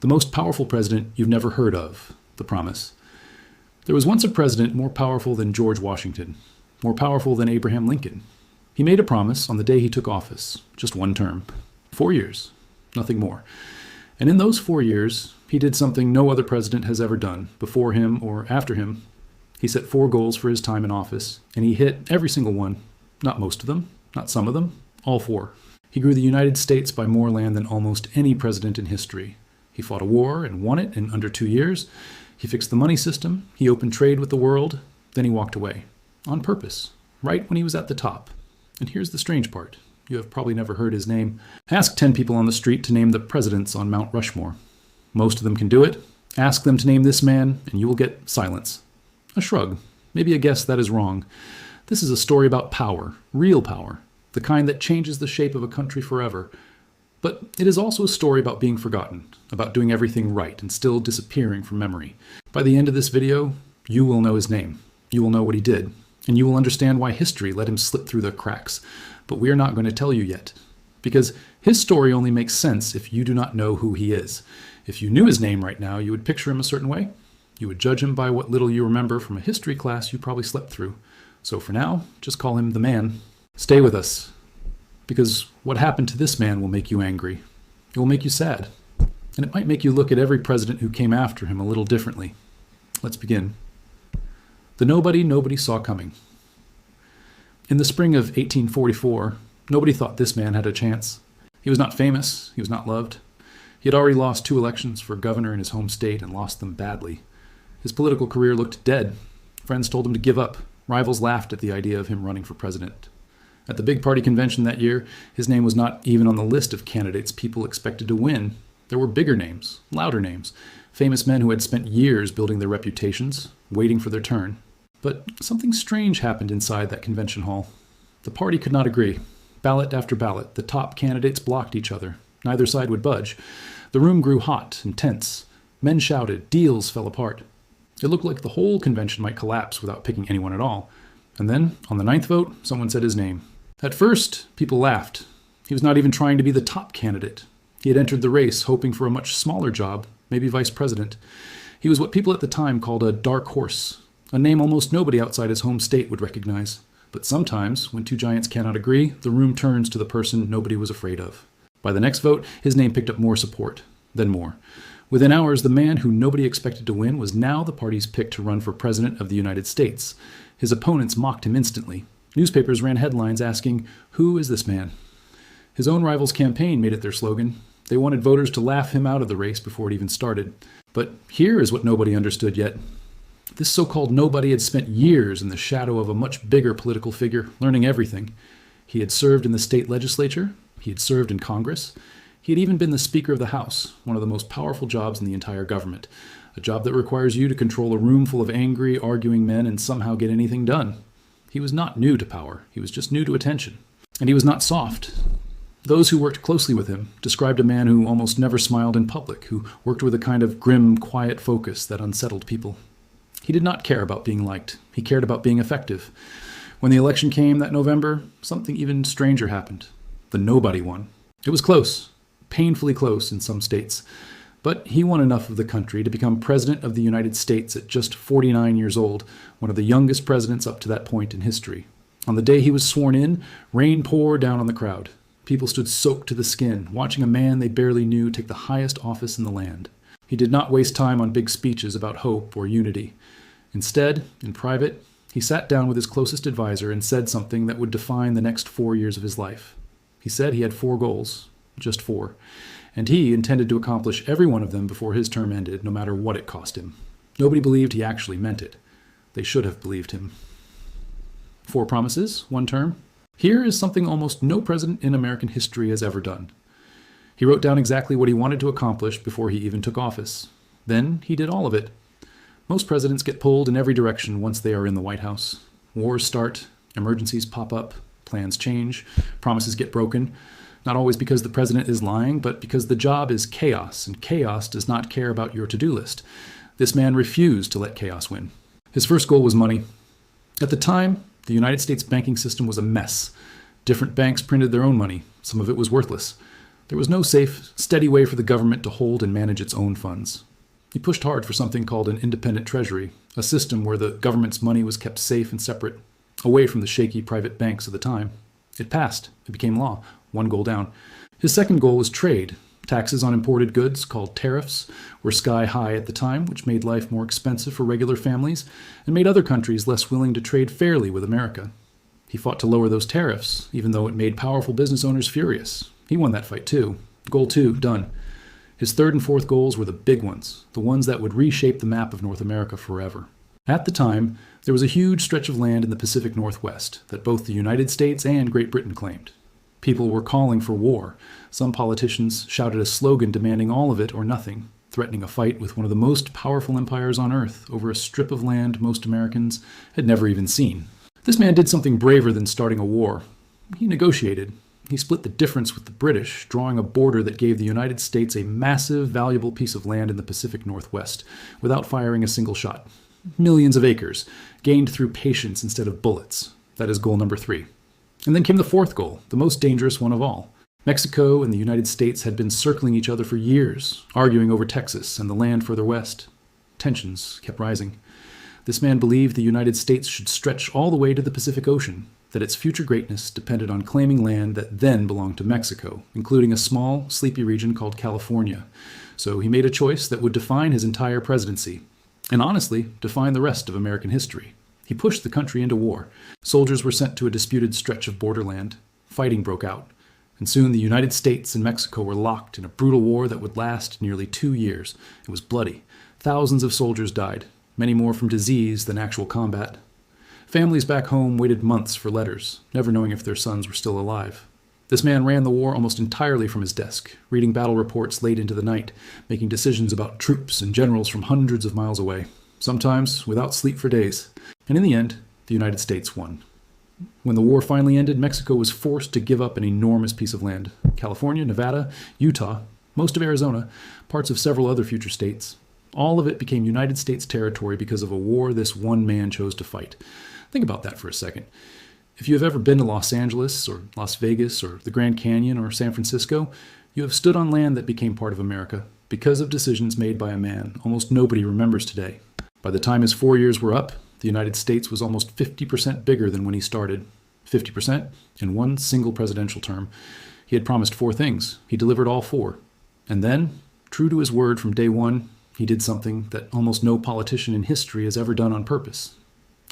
The most powerful president you've never heard of, the promise. There was once a president more powerful than George Washington, more powerful than Abraham Lincoln. He made a promise on the day he took office, just one term. 4 years, nothing more. And in those 4 years, he did something no other president has ever done, before him or after him. He set 4 goals for his time in office, and he hit every single one. Not most of them, not some of them, all 4. He grew the United States by more land than almost any president in history. He fought a war and won it in under 2 years. He fixed the money system. He opened trade with the world. Then he walked away. On purpose. Right when he was at the top. And here's the strange part. You have probably never heard his name. Ask 10 people on the street to name the presidents on Mount Rushmore. Most of them can do it. Ask them to name this man, and you will get silence. A shrug. Maybe a guess that is wrong. This is a story about power. Real power. The kind that changes the shape of a country forever. But it is also a story about being forgotten, about doing everything right and still disappearing from memory. By the end of this video, you will know his name. You will know what he did. And you will understand why history let him slip through the cracks. But we are not going to tell you yet. Because his story only makes sense if you do not know who he is. If you knew his name right now, you would picture him a certain way. You would judge him by what little you remember from a history class you probably slept through. So for now, just call him the man. Stay with us. Because what happened to this man will make you angry. It will make you sad. And it might make you look at every president who came after him a little differently. Let's begin. The nobody saw coming. In the spring of 1844, nobody thought this man had a chance. He was not famous. He was not loved. He had already lost 2 elections for governor in his home state and lost them badly. His political career looked dead. Friends told him to give up. Rivals laughed at the idea of him running for president. At the big party convention that year, his name was not even on the list of candidates people expected to win. There were bigger names, louder names, famous men who had spent years building their reputations, waiting for their turn. But something strange happened inside that convention hall. The party could not agree. Ballot after ballot, the top candidates blocked each other. Neither side would budge. The room grew hot and tense. Men shouted. Deals fell apart. It looked like the whole convention might collapse without picking anyone at all. And then, on the 9th vote, someone said his name. At first, people laughed. He was not even trying to be the top candidate. He had entered the race hoping for a much smaller job, maybe vice president. He was what people at the time called a dark horse, a name almost nobody outside his home state would recognize. But sometimes, when 2 giants cannot agree, the room turns to the person nobody was afraid of. By the next vote, his name picked up more support, then more. Within hours, the man who nobody expected to win was now the party's pick to run for president of the United States. His opponents mocked him instantly. Newspapers ran headlines asking, "Who is this man?" His own rival's campaign made it their slogan. They wanted voters to laugh him out of the race before it even started. But here is what nobody understood yet. This so-called nobody had spent years in the shadow of a much bigger political figure, learning everything. He had served in the state legislature. He had served in Congress. He had even been the Speaker of the House, one of the most powerful jobs in the entire government, a job that requires you to control a room full of angry, arguing men and somehow get anything done. He was not new to power. He was just new to attention. And he was not soft. Those who worked closely with him described a man who almost never smiled in public, who worked with a kind of grim, quiet focus that unsettled people. He did not care about being liked. He cared about being effective. When the election came that November, something even stranger happened. The nobody won. It was close, painfully close in some states. But he won enough of the country to become President of the United States at just 49 years old, one of the youngest presidents up to that point in history. On the day he was sworn in, rain poured down on the crowd. People stood soaked to the skin, watching a man they barely knew take the highest office in the land. He did not waste time on big speeches about hope or unity. Instead, in private, he sat down with his closest advisor and said something that would define the next 4 years of his life. He said he had 4 goals, just 4. And he intended to accomplish every one of them before his term ended, no matter what it cost him. Nobody believed he actually meant it. They should have believed him. 4 promises, 1 term. Here is something almost no president in American history has ever done. He wrote down exactly what he wanted to accomplish before he even took office. Then he did all of it. Most presidents get pulled in every direction once they are in the White House. Wars start, emergencies pop up, plans change, promises get broken. Not always because the president is lying, but because the job is chaos, and chaos does not care about your to-do list. This man refused to let chaos win. His first goal was money. At the time, the United States banking system was a mess. Different banks printed their own money. Some of it was worthless. There was no safe, steady way for the government to hold and manage its own funds. He pushed hard for something called an independent treasury, a system where the government's money was kept safe and separate, away from the shaky private banks of the time. It passed. It became law, one goal down. His second goal was trade. Taxes on imported goods, called tariffs, were sky high at the time, which made life more expensive for regular families and made other countries less willing to trade fairly with America. He fought to lower those tariffs, even though it made powerful business owners furious. He won that fight too. Goal 2, done. His third and fourth goals were the big ones, the ones that would reshape the map of North America forever. At the time, there was a huge stretch of land in the Pacific Northwest that both the United States and Great Britain claimed. People were calling for war. Some politicians shouted a slogan demanding all of it or nothing, threatening a fight with one of the most powerful empires on Earth over a strip of land most Americans had never even seen. This man did something braver than starting a war. He negotiated. He split the difference with the British, drawing a border that gave the United States a massive, valuable piece of land in the Pacific Northwest, without firing a single shot. Millions of acres, gained through patience instead of bullets. That is goal number 3. And then came the fourth goal, the most dangerous one of all. Mexico and the United States had been circling each other for years, arguing over Texas and the land further west. Tensions kept rising. This man believed the United States should stretch all the way to the Pacific Ocean, that its future greatness depended on claiming land that then belonged to Mexico, including a small, sleepy region called California. So he made a choice that would define his entire presidency, and honestly, define the rest of American history. He pushed the country into war. Soldiers were sent to a disputed stretch of borderland. Fighting broke out, and soon the United States and Mexico were locked in a brutal war that would last nearly 2 years. It was bloody. Thousands of soldiers died, many more from disease than actual combat. Families back home waited months for letters, never knowing if their sons were still alive. This man ran the war almost entirely from his desk, reading battle reports late into the night, making decisions about troops and generals from hundreds of miles away, sometimes without sleep for days. And in the end, the United States won. When the war finally ended, Mexico was forced to give up an enormous piece of land. California, Nevada, Utah, most of Arizona, parts of several other future states. All of it became United States territory because of a war this one man chose to fight. Think about that for a second. If you have ever been to Los Angeles or Las Vegas or the Grand Canyon or San Francisco, you have stood on land that became part of America because of decisions made by a man almost nobody remembers today. By the time his 4 years were up, the United States was almost 50% bigger than when he started. 50% in one single presidential term. He had promised 4 things. He delivered all 4. And then, true to his word from day one, he did something that almost no politician in history has ever done on purpose.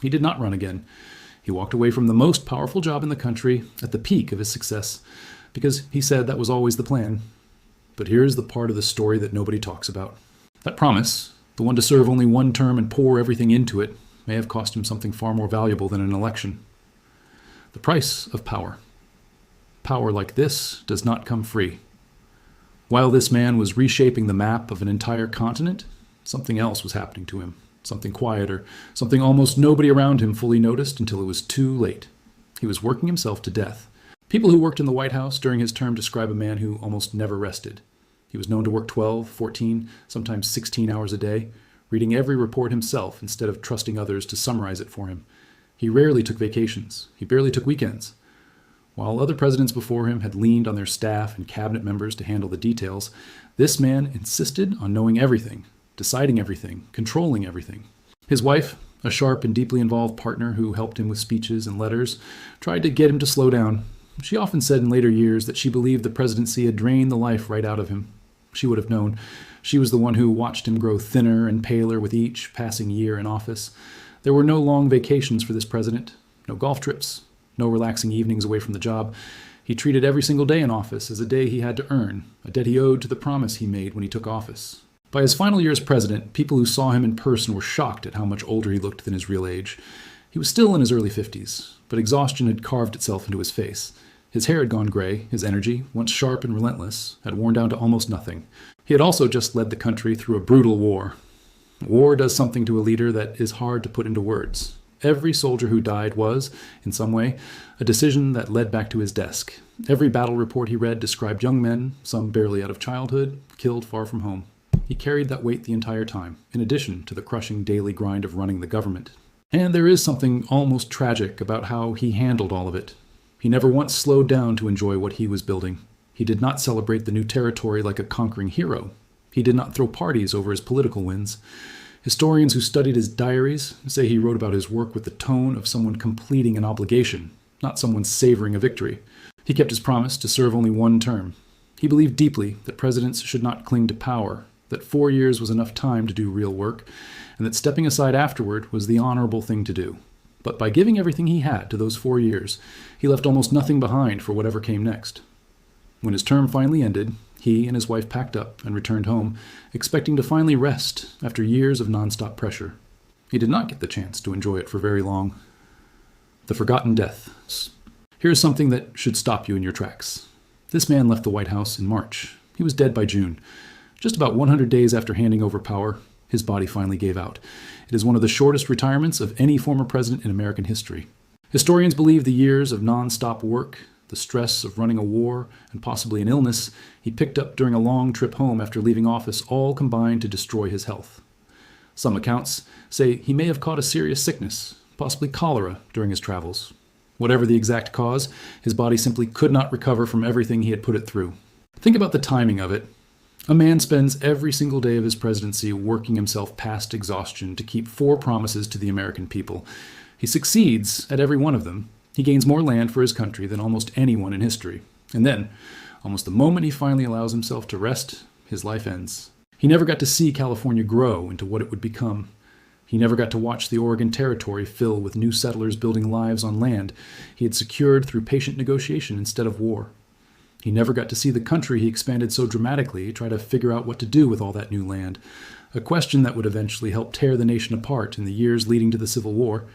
He did not run again. He walked away from the most powerful job in the country at the peak of his success, because he said that was always the plan. But here's the part of the story that nobody talks about. That promise, the one to serve only one term and pour everything into it, may have cost him something far more valuable than an election. The price of power. Power like this does not come free. While this man was reshaping the map of an entire continent, something else was happening to him. Something quieter, something almost nobody around him fully noticed until it was too late. He was working himself to death. People who worked in the White House during his term describe a man who almost never rested. He was known to work 12, 14, sometimes 16 hours a day, reading every report himself instead of trusting others to summarize it for him. He rarely took vacations. He barely took weekends. While other presidents before him had leaned on their staff and cabinet members to handle the details, this man insisted on knowing everything, deciding everything, controlling everything. His wife, a sharp and deeply involved partner who helped him with speeches and letters, tried to get him to slow down. She often said in later years that she believed the presidency had drained the life right out of him. She would have known. She was the one who watched him grow thinner and paler with each passing year in office. There were no long vacations for this president, no golf trips, no relaxing evenings away from the job. He treated every single day in office as a day he had to earn, a debt he owed to the promise he made when he took office. By his final year as president, people who saw him in person were shocked at how much older he looked than his real age. He was still in his early 50s, but exhaustion had carved itself into his face. His hair had gone gray, his energy, once sharp and relentless, had worn down to almost nothing. He had also just led the country through a brutal war. War does something to a leader that is hard to put into words. Every soldier who died was, in some way, a decision that led back to his desk. Every battle report he read described young men, some barely out of childhood, killed far from home. He carried that weight the entire time, in addition to the crushing daily grind of running the government. And there is something almost tragic about how he handled all of it. He never once slowed down to enjoy what he was building. He did not celebrate the new territory like a conquering hero. He did not throw parties over his political wins. Historians who studied his diaries say he wrote about his work with the tone of someone completing an obligation, not someone savoring a victory. He kept his promise to serve only one term. He believed deeply that presidents should not cling to power, that 4 years was enough time to do real work, and that stepping aside afterward was the honorable thing to do. But by giving everything he had to those 4 years, he left almost nothing behind for whatever came next. When his term finally ended, he and his wife packed up and returned home, expecting to finally rest after years of nonstop pressure. He did not get the chance to enjoy it for very long. The forgotten deaths. Here's something that should stop you in your tracks. This man left the White House in March. He was dead by June. Just about 100 days after handing over power, his body finally gave out. It is one of the shortest retirements of any former president in American history. Historians believe the years of non-stop work, the stress of running a war, and possibly an illness he picked up during a long trip home after leaving office all combined to destroy his health. Some accounts say he may have caught a serious sickness, possibly cholera, during his travels. Whatever the exact cause, his body simply could not recover from everything he had put it through. Think about the timing of it. A man spends every single day of his presidency working himself past exhaustion to keep 4 promises to the American people. He succeeds at every one of them. He gains more land for his country than almost anyone in history. And then, almost the moment he finally allows himself to rest, his life ends. He never got to see California grow into what it would become. He never got to watch the Oregon Territory fill with new settlers building lives on land he had secured through patient negotiation instead of war. He never got to see the country he expanded so dramatically try to figure out what to do with all that new land, a question that would eventually help tear the nation apart in the years leading to the Civil War.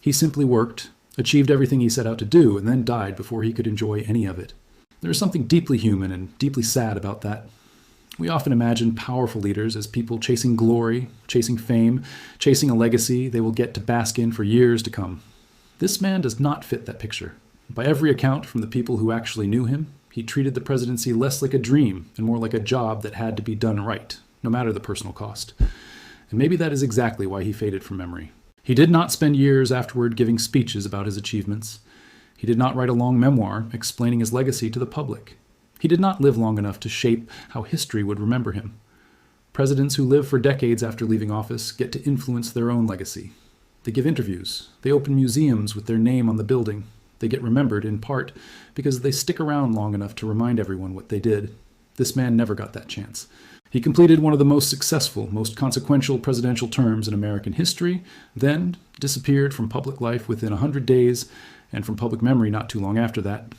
He simply worked, achieved everything he set out to do, and then died before he could enjoy any of it. There is something deeply human and deeply sad about that. We often imagine powerful leaders as people chasing glory, chasing fame, chasing a legacy they will get to bask in for years to come. This man does not fit that picture. By every account from the people who actually knew him, he treated the presidency less like a dream and more like a job that had to be done right, no matter the personal cost. And maybe that is exactly why he faded from memory. He did not spend years afterward giving speeches about his achievements. He did not write a long memoir explaining his legacy to the public. He did not live long enough to shape how history would remember him. Presidents who live for decades after leaving office get to influence their own legacy. They give interviews. They open museums with their name on the building. They get remembered in part because they stick around long enough to remind everyone what they did. This man never got that chance. He completed one of the most successful, most consequential presidential terms in American history, then disappeared from public life within 100 days and from public memory not too long after that.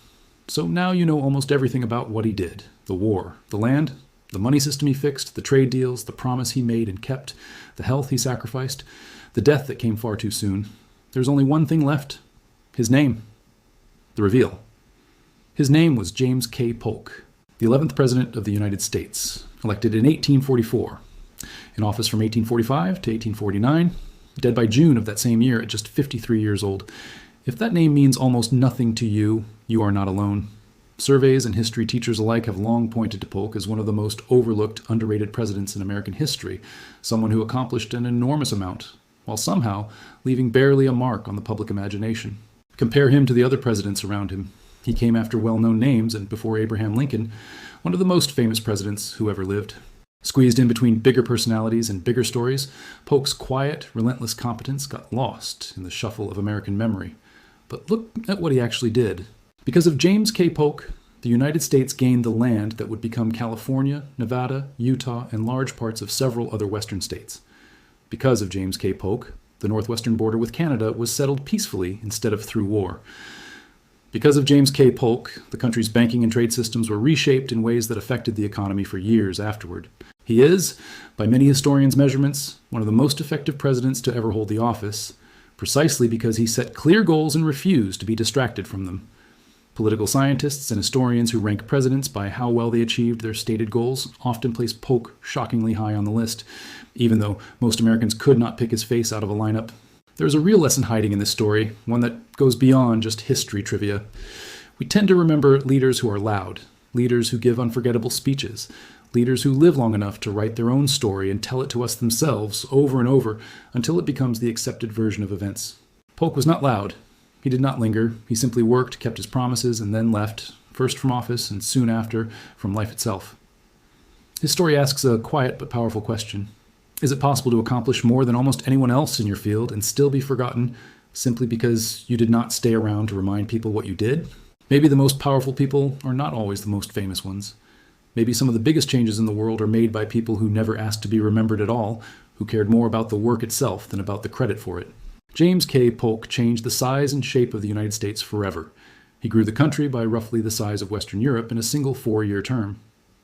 So now you know almost everything about what he did. The war, the land, the money system he fixed, the trade deals, the promise he made and kept, the health he sacrificed, the death that came far too soon. There's only one thing left. His name. The reveal. His name was James K. Polk, the 11th President of the United States, elected in 1844. In office from 1845 to 1849, dead by June of that same year at just 53 years old. If that name means almost nothing to you, you are not alone. Surveys and history teachers alike have long pointed to Polk as one of the most overlooked, underrated presidents in American history, someone who accomplished an enormous amount, while somehow leaving barely a mark on the public imagination. Compare him to the other presidents around him. He came after well-known names and before Abraham Lincoln, one of the most famous presidents who ever lived. Squeezed in between bigger personalities and bigger stories, Polk's quiet, relentless competence got lost in the shuffle of American memory. But look at what he actually did. Because of James K. Polk, the United States gained the land that would become California, Nevada, Utah, and large parts of several other western states. Because of James K. Polk, the northwestern border with Canada was settled peacefully instead of through war. Because of James K. Polk, the country's banking and trade systems were reshaped in ways that affected the economy for years afterward. He is, by many historians' measurements, one of the most effective presidents to ever hold the office, precisely because he set clear goals and refused to be distracted from them. Political scientists and historians who rank presidents by how well they achieved their stated goals often place Polk shockingly high on the list, even though most Americans could not pick his face out of a lineup. There's a real lesson hiding in this story, one that goes beyond just history trivia. We tend to remember leaders who are loud, leaders who give unforgettable speeches, leaders who live long enough to write their own story and tell it to us themselves over and over until it becomes the accepted version of events. Polk was not loud. He did not linger. He simply worked, kept his promises, and then left, first from office and soon after from life itself. His story asks a quiet but powerful question. Is it possible to accomplish more than almost anyone else in your field and still be forgotten simply because you did not stay around to remind people what you did? Maybe the most powerful people are not always the most famous ones. Maybe some of the biggest changes in the world are made by people who never asked to be remembered at all, who cared more about the work itself than about the credit for it. James K. Polk changed the size and shape of the United States forever. He grew the country by roughly the size of Western Europe in a single 4-year term.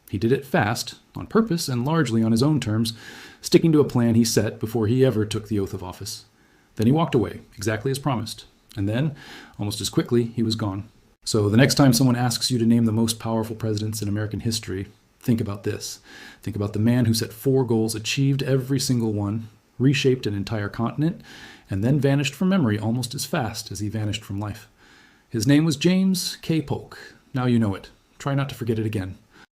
He did it fast, on purpose, and largely on his own terms, sticking to a plan he set before he ever took the oath of office. Then he walked away, exactly as promised. And then, almost as quickly, he was gone. So the next time someone asks you to name the most powerful presidents in American history, think about this. Think about the man who set 4 goals, achieved every single one, reshaped an entire continent, and then vanished from memory almost as fast as he vanished from life. His name was James K. Polk. Now you know it. Try not to forget it again.